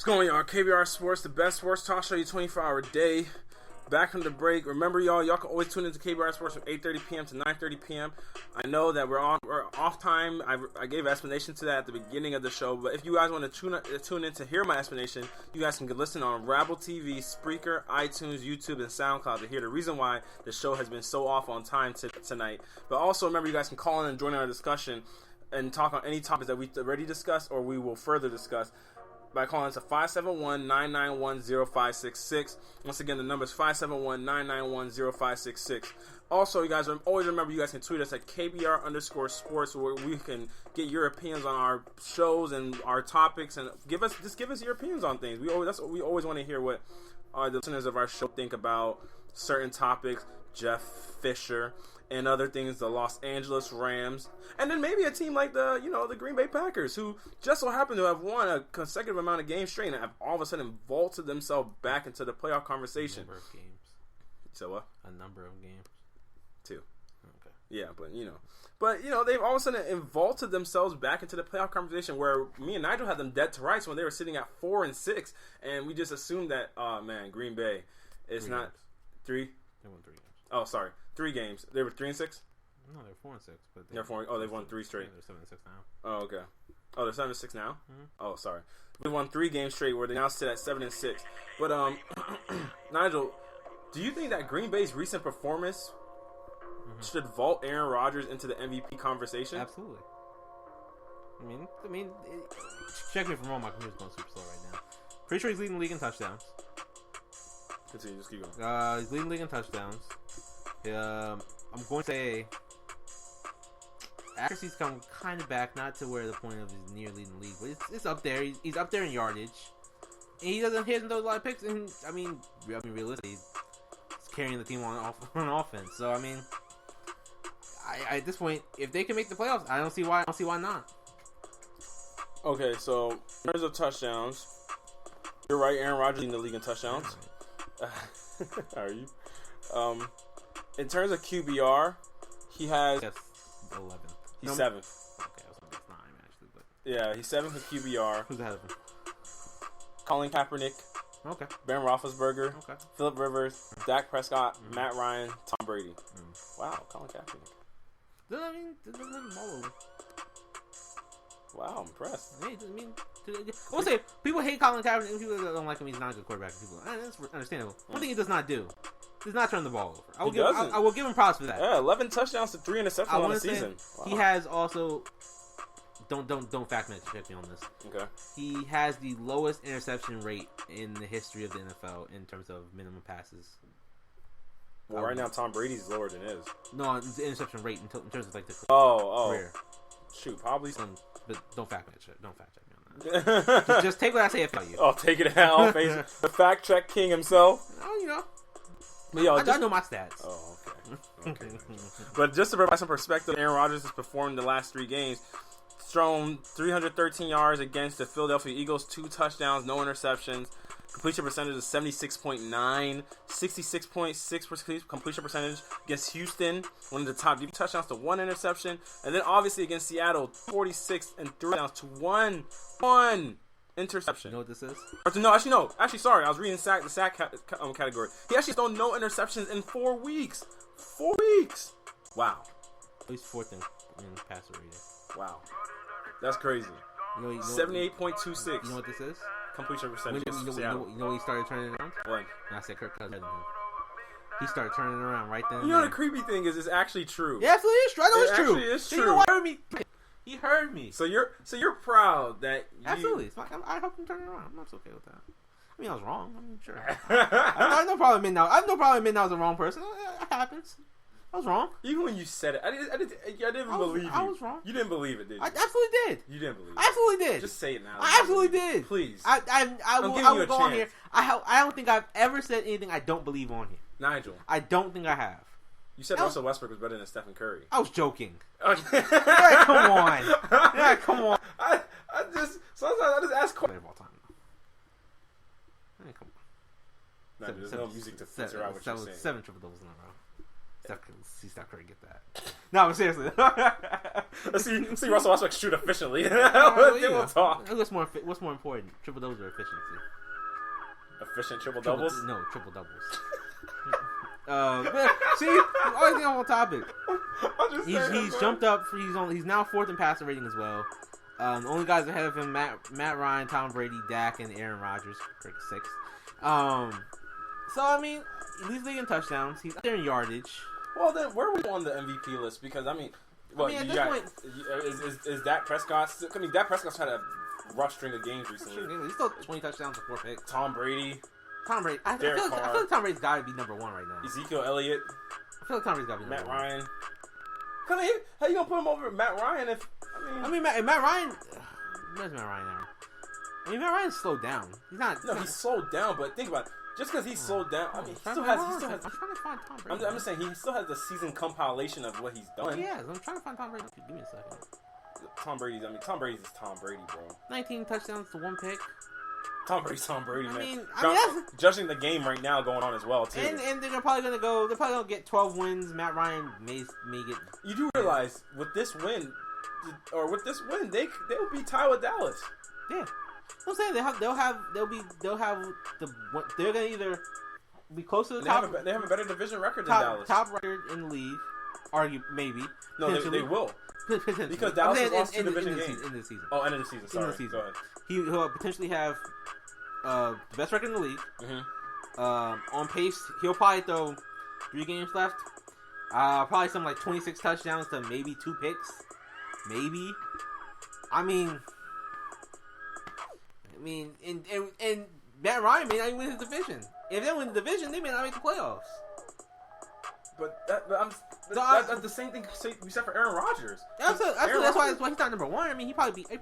What's going on, y'all? KBR Sports, the best sports talk show you 24-hour day. Back from the break. Remember, y'all can always tune into KBR Sports from 8:30 p.m. to 9:30 p.m. I know that we're off time. I gave an explanation to that at the beginning of the show, but if you guys want to tune in to hear my explanation, you guys can listen on Rabble TV, Spreaker, iTunes, YouTube, and SoundCloud to hear the reason why the show has been so off on time tonight. But also remember, you guys can call in and join our discussion and talk on any topics that we've already discussed or we will further discuss by calling us at 571-991-0566. Once again, the number is 571-991-0566. Also, you guys always remember, you guys can tweet us at KBR_sports, where we can get your opinions on our shows and our topics, and give us your opinions on things. That's what we always want to hear, what the listeners of our show think about certain topics. Jeff Fisher and other things, the Los Angeles Rams, and then maybe a team like the Green Bay Packers, who just so happen to have won a consecutive amount of games straight and have all of a sudden vaulted themselves back into the playoff conversation. A number of games. So what? A number of games. 2. Okay. Yeah, but they've all of a sudden vaulted themselves back into the playoff conversation, where me and Nigel had them dead to rights when they were sitting at 4-6, and we just assumed that, Green Bay is not 3. They won 3 games. Oh, sorry. 3 games. They were 3-6? No, they're 4-6. But they're 4. Oh, they've won 3 straight. Yeah, they're 7-6 now. Oh, okay. Oh, they're 7-6 now. Mm-hmm. Oh, sorry. They won 3 games straight, where they now sit at 7-6. But Nigel, do you think that Green Bay's recent performance should vault Aaron Rodgers into the MVP conversation? Absolutely. I mean, check me if I'm wrong. My computer's going super slow right now. Pretty sure he's leading the league in touchdowns. Continue. Just keep going. He's leading the league in touchdowns. I'm going to say accuracy's come kind of back, not to where the point of his near leading the league, but it's up there. He's up there in yardage, and he hasn't throw a lot of picks. And I mean, realistically, he's carrying the team on offense. So I mean, I at this point, if they can make the playoffs, I don't see why not. Okay, so in terms of touchdowns, you're right. Aaron Rodgers leading the league in touchdowns. Are you? In terms of QBR, he has 11th. He's 7th. Okay, I was thinking it's 9 actually, but yeah, he's 7th in QBR. Who's ahead of him? Colin Kaepernick. Okay. Ben Roethlisberger. Okay. Phillip Rivers. Dak Prescott. Matt Ryan. Tom Brady. Wow, Colin Kaepernick. Doesn't have them all over. Wow, I'm impressed. I will say, people hate Colin Kaepernick. People don't like him. He's not a good quarterback. That's understandable. One thing he does not do. Does not turn the ball over. I will give him props for that. Yeah, 11 touchdowns to 3 interceptions on the season. Wow. He has also don't fact check me on this. Okay. He has the lowest interception rate in the history of the NFL in terms of minimum passes. Well, right now Tom Brady's lower than his. No, the interception rate in terms of like the career. Shoot, probably. But don't fact check me on that. just take what I say and tell you. Oh, take it out. The fact check king himself. Oh, But yo, I know my stats. Oh, okay. But just to provide some perspective, Aaron Rodgers has performed the last 3 games. Thrown 313 yards against the Philadelphia Eagles, 2 touchdowns, no interceptions. Completion percentage is 76.9, 66.6% completion percentage against Houston, one of the top deep touchdowns to 1 interception, and then obviously against Seattle, 46 and 3 touchdowns to 1 interception. You know what this is? Actually, sorry. I was reading the sack category. He actually thrown no interceptions in 4 weeks. 4 weeks. Wow. He's 4th in passer rating. Wow. That's crazy. 78.26. You know what this is? Completion percentage. You know when he started turning around? When? I said Kirk Cousins. He started turning around right then. You know the creepy thing is, it's actually true. Yeah, absolutely is true. I know it's true. Actually is true. You know what? He heard me. So you're proud that you... Absolutely. It's like, I hope I'm turning around. I'm not okay with that. I mean, I was wrong. I mean, sure. I have no problem admitting that. I have no problem admitting I was the wrong person. It happens. I was wrong. Even when you said it, I didn't believe you. I was wrong. You didn't believe it, did you? I absolutely did. You didn't believe it. I absolutely did. Just say it now. I absolutely did. Please. I will go on here. I don't think I've ever said anything I don't believe on here. Nigel. I don't think I have. You said Russell Westbrook was better than Stephen Curry. I was joking. Okay. Yeah, come on. Yeah, come on. Sometimes I just ask questions. Of all time. Come on. No, there's no music to filter out what you're saying. 7 triple doubles in a row. Steph Curry get that. No, but seriously. Let's see Russell Westbrook shoot efficiently. We'll talk. What's more important, triple doubles or efficiency? Efficient triple doubles? No, triple doubles. But see, always getting on topic. He's jumped up. He's now fourth in passer rating as well. The only guys ahead of him: Matt Ryan, Tom Brady, Dak, and Aaron Rodgers, sixth. So I mean, he's leading touchdowns. He's up there in yardage. Well, then where are we on the MVP list? Because I mean, at this point, is Dak Prescott? I mean, Dak Prescott's had a rough string of games recently. He's still 20 touchdowns and 4 picks. Tom Brady. I feel like Tom Brady's got to be number one right now. Ezekiel Elliott. I feel like Tom Brady's got to be number one. Matt Ryan. How you gonna put him over Matt Ryan if Matt Ryan? Where's Matt Ryan now? I mean, Matt Ryan's slowed down. He's slowed down. But think about it. Just because he's slowed down, I mean, I'm trying to find Tom Brady. I'm just saying he still has the season compilation of what he's done. Yeah, I'm trying to find Tom Brady. Give me a second. Tom Brady's is Tom Brady, bro. 19 touchdowns to 1 pick. Tom Brady's Tom Brady, man. I mean judging the game right now going on as well too. And they're probably gonna get 12 wins. Matt Ryan may get. You do realize with this win, they'll be tied with Dallas. Yeah, I'm saying they're gonna either be close to the top. They have a better division record than Dallas. Top record in the league, maybe. No, they will. Because Dallas has lost 2 division games. In the season. Oh, end of the season. Sorry. End of the season. Go ahead. He'll potentially have the best record in the league. Mm-hmm. On pace, he'll probably throw 3 games left. Probably something like 26 touchdowns to maybe 2 picks. Maybe. I mean, and Matt Ryan may not even win his division. If they win the division, they may not make the playoffs. That's the same thing we said for Aaron Rodgers. That's why he's not number one. I mean, he'd probably be a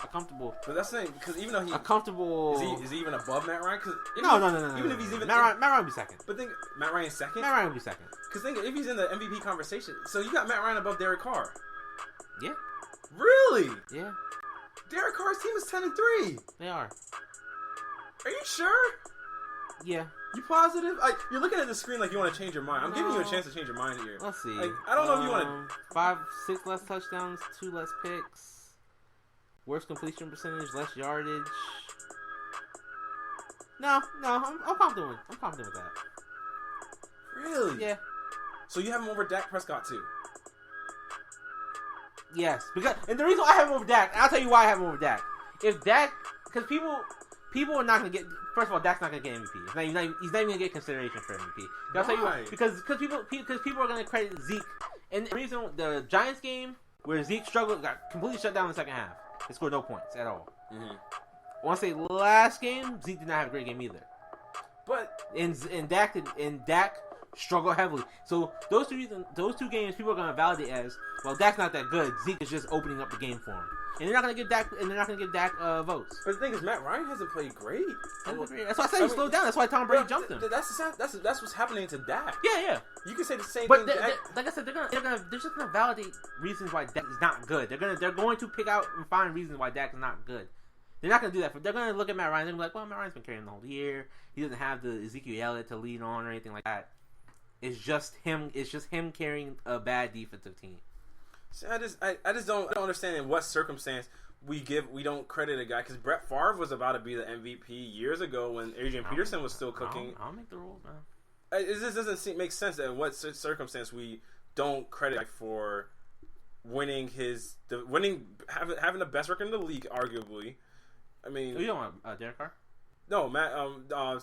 comfortable. But that's the thing, because even though a comfortable, is he even above Matt Ryan? No. Even if he's even Matt Ryan will be second. But think Matt Ryan's second. Matt Ryan will be second. Because think if he's in the MVP conversation, so you got Matt Ryan above Derek Carr. Yeah. Really? Yeah. Derek Carr's team is 10-3. They are. Are you sure? Yeah. You positive? You're looking at the screen like you want to change your mind. I'm giving you a chance to change your mind here. Let's see. I don't know if you want to... 6 less touchdowns, 2 less picks, worse completion percentage, less yardage. No, I'm confident with that. Really? Yeah. So you have him over Dak Prescott too? Yes, and the reason why I have him over Dak, and I'll tell you why I have him over Dak. If Dak, because people are not going to get. First of all, Dak's not going to get MVP. He's not even going to get consideration for MVP. I'll tell you why. Because people are going to credit Zeke. And the reason the Giants game where Zeke struggled got completely shut down in the second half. They scored no points at all. Mm-hmm. I want to say last game Zeke did not have a great game either. But and Dak struggled heavily. So those two games people are going to validate as, well, Dak's not that good. Zeke is just opening up the game for him. And they're not going to give Dak votes. But the thing is, Matt Ryan hasn't played great. That's why I said he slowed down. That's why Tom Brady jumped him. That's what's happening to Dak. Yeah. You can say the same thing. But like I said, they're just gonna validate reasons why Dak is not good. They're going to pick out and find reasons why Dak is not good. They're not gonna do that. They're gonna look at Matt Ryan. They're gonna be like, well, Matt Ryan's been carrying the whole year. He doesn't have the Ezekiel Elliott to lead on or anything like that. It's just him. It's just him carrying a bad defensive team. See, I just don't understand in what circumstance we don't credit a guy, because Brett Favre was about to be the MVP years ago when Adrian Peterson was still cooking. I'll make the rules, man. It just doesn't make sense that in what circumstance we don't credit a guy for having the best record in the league, arguably. I mean, you don't want Derek Carr? No,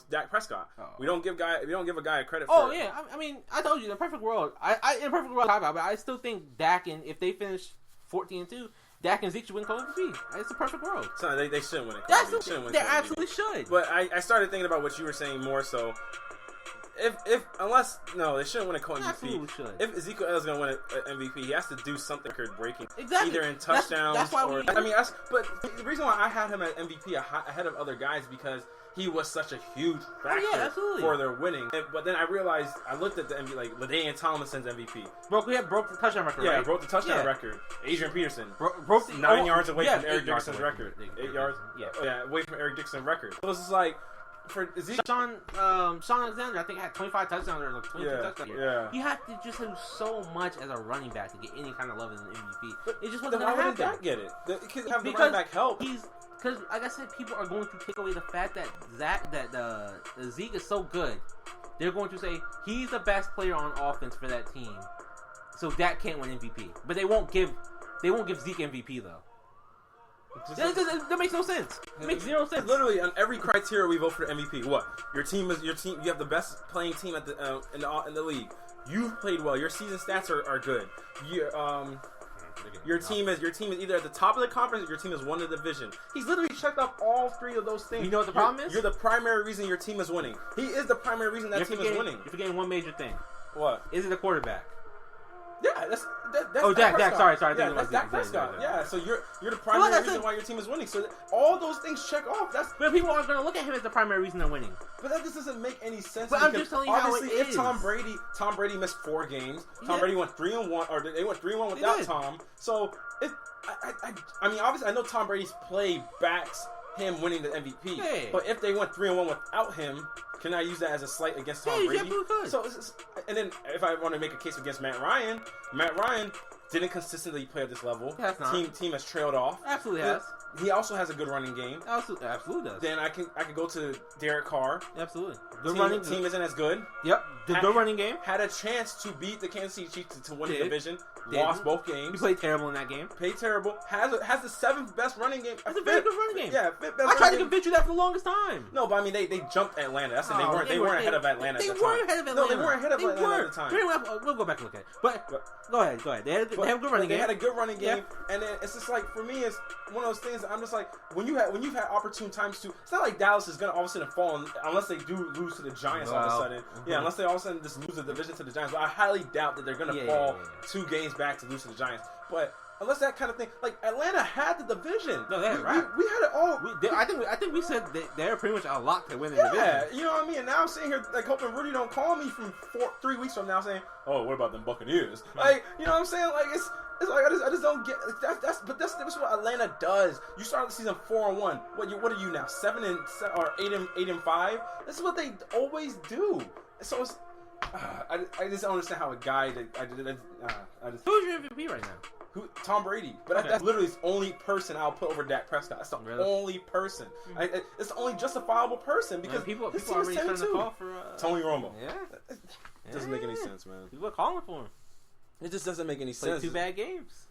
Dak Prescott. Oh. We don't give a guy a credit for. Oh yeah, I mean, I told you, in a perfect world, in a perfect world, but I still think Dak, and if they finish 14-2, Dak and Zeke should win co-MVP. It's a perfect world. So they shouldn't win it. They absolutely should. But I started thinking about what you were saying more so. They shouldn't win a co-MVP. Absolutely should. If Ezekiel Elliott's going to win an MVP, he has to do something record-breaking. Exactly. Either in touchdowns that's why or... but the reason why I had him at MVP ahead of other guys because he was such a huge factor for their winning. But then I realized, I looked at the MVP, like LaDainian Tomlinson's MVP. Broke the touchdown record, right? Yeah, broke the touchdown record. Adrian Peterson. Broke the... 9 yards away from Eric Dixon's record. 8 yards? Yeah, away from Eric Dixon's record. So it was just like... for Zeke. Sean Alexander, I think, had 25 touchdowns or like 22 touchdowns. Yeah. You have to just do so much as a running back to get any kind of love as an MVP. It just wasn't Why going to wouldn't happen. Dak get it? Because have the running back help. Because, like I said, people are going to take away the fact that Zeke is so good. They're going to say he's the best player on offense for that team, so Dak can't win MVP. But they won't give Zeke MVP though. That makes no sense. It makes zero sense. Literally, on every criteria we vote for the MVP. What? Your team. You have the best playing team in the league. You've played well. Your season stats are good. Your team is either at the top of the conference or your team has won the division. He's literally checked off all three of those things. You know what the problem is? You're the primary reason your team is winning. He is the primary reason that team is winning. You're forgetting one major thing. What? Is it a quarterback? Yeah, that's Dak. Sorry. Yeah, that's Dak Prescott. Yeah, so you're the primary reason why your team is winning. So all those things check off. But people aren't going to look at him as the primary reason they're winning. But that just doesn't make any sense. But I'm just telling you how it is. If Tom Brady missed 4 games. Tom Brady went 3-1, or they went 3-1 without Tom. So I mean, obviously, I know Tom Brady's play backs him winning the MVP. Hey. But if they went 3-1 without him, can I use that as a slight against Tom Brady? So, and then if I want to make a case against Matt Ryan didn't consistently play at this level. Team has trailed off. Absolutely has. He also has a good running game. Absolutely does. Then I could go to Derek Carr. Absolutely. Team isn't as good. Yep. Good running game. Had a chance to beat the Kansas City Chiefs to win the division. Lost both games. He played terrible in that game. Played terrible. Has the 7th best running game. That's a very good running game. Yeah, 5th best. I tried to convince you that for the longest time. No, but I mean they jumped Atlanta. That's they weren't ahead of Atlanta at the time. They weren't ahead of Atlanta. No, they weren't ahead of Atlanta at the time. We'll go back and look at it. But go ahead. They have a good running game. They had a good running game, and then it's just like for me, it's one of those things. I'm just like when you've had opportune times to. It's not like Dallas is gonna all of a sudden fall unless they do lose to the Giants all of a sudden. Yeah, unless they all of a sudden just lose the division to the Giants. But I highly doubt that they're gonna fall 2 games back to lose to the Giants. But unless that kind of thing, like Atlanta had the division. No, that's right. We had it all. I think we said they're pretty much a lock to win the division. Yeah, you know what I mean. And now I'm sitting here like hoping Rudy don't call me from 3 weeks from now saying, "Oh, what about them Buccaneers?" Like, you know what I'm saying? Like it's like I just don't get that's what Atlanta does. You start the season 4-1. What are you now? 7 or 8-5? This is what they always do. So it's I just don't understand how a guy that Who's your MVP right now? Tom Brady, but that's literally the only person I'll put over Dak Prescott. That's the only person. It's the only justifiable person because people are already starting to call for Tony Romo. Yeah, it doesn't make any sense, man. People are calling for him. It just doesn't make any Played sense. 2 bad games.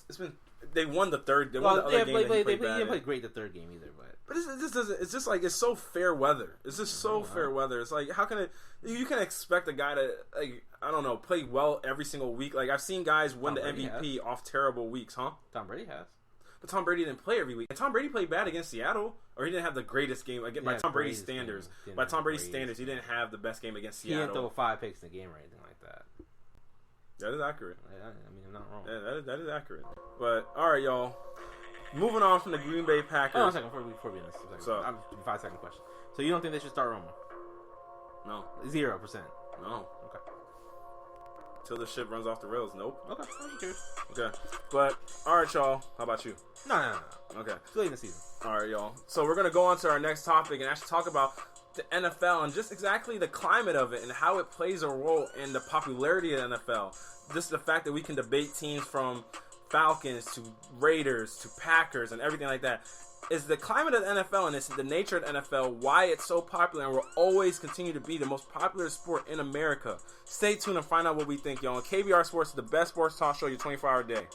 It's been. They won the third. They won the other game. They didn't play great the third game either, but it just doesn't. It's just like it's so fair weather. It's just so fair weather. It's like how can you can expect a guy to like I don't know play well every single week. Like I've seen guys win the MVP off terrible weeks, huh? Tom Brady has. But Tom Brady didn't play every week. And Tom Brady played bad against Seattle, or he didn't have the greatest game. Again, by Tom Brady's standards, he didn't have the best game against Seattle. He didn't throw 5 picks in the game or anything like that. That is accurate. I mean, I'm not wrong. Yeah, that is accurate. But all right, y'all. Moving on from the Green Bay Packers. Hold on a second before we end this. So, 5-second question. So you don't think they should start Romo? No. 0%. No. Okay. Till the ship runs off the rails. Nope. Okay. I'm curious. Okay. But all right, y'all. How about you? No. Okay. It's late in the season. All right, y'all. So we're gonna go on to our next topic and actually talk about the NFL and just exactly the climate of it and how it plays a role in the popularity of the NFL. Just the fact that we can debate teams from Falcons to Raiders to Packers and everything like that. Is the climate of the NFL and it's the nature of the NFL, why it's so popular and will always continue to be the most popular sport in America. Stay tuned and find out what we think, y'all. KBR Sports is the best sports talk show your 24-hour day.